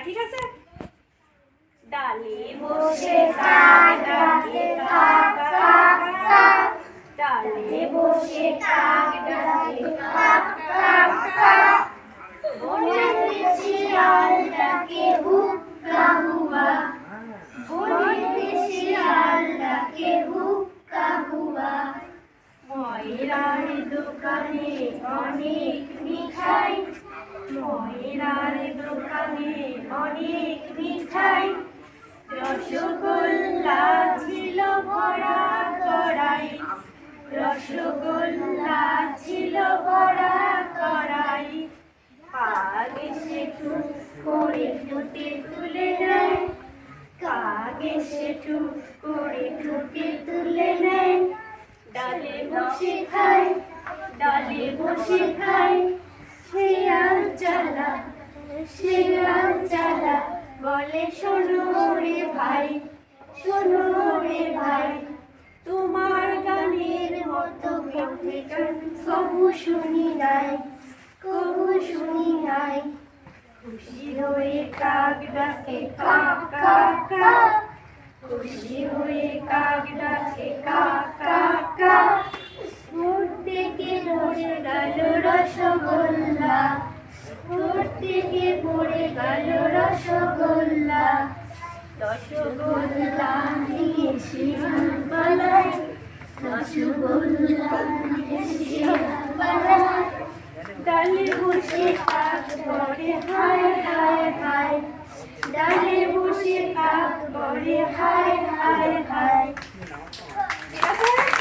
ঠিক আছে? ডালে বসে কাক ডাকে কাক কাক কাক, ডালে বসে কাক ডাকে কাক কাক কাক, বনেতে শিয়াল ডাকে হুক্কা হুয়া, বনেতে শিয়াল ডাকে হুক্কা হুয়া। ময়রার দোকানে অনেক মিঠাই, ময়রার দোকানে অনেক মিঠাই, রসগোল্লা ছিল ভরা কড়াই, রসগোল্লা ছিল ভরা কড়াই। কাক এসে টুক করে ঠোঁটে তুলে নেয়, কাক এসে টুক করে ঠোঁটে তুলে নেয়, ডালে বসে খায়, ডালে বসে খায়। শিয়াল চালা, শিয়াল চালা বলে শোনো রে ভাই, শোনো রে ভাই, তোমার গানের মতো মিঠে গান কবু শুনি নাই, কবু শুনি নাই। খুশি হয়ে কাক ডাকে কাক কাক কাক, খুশি হয়ে কাক ডাকে কাক কাক কাক। ঠোঁট থেকে পড়ে গেল রসগোল্লা, ঠোঁট থেকে পড়ে গেল রসগোল্লা, রসগোল্লা নিয়ে শিয়াল পালায়, রসগোল্লা নিয়ে শিয়াল পালায়। ডালে বসে কাক বলে হায় হায় হায়, ডালে বসে কাক বলে হায়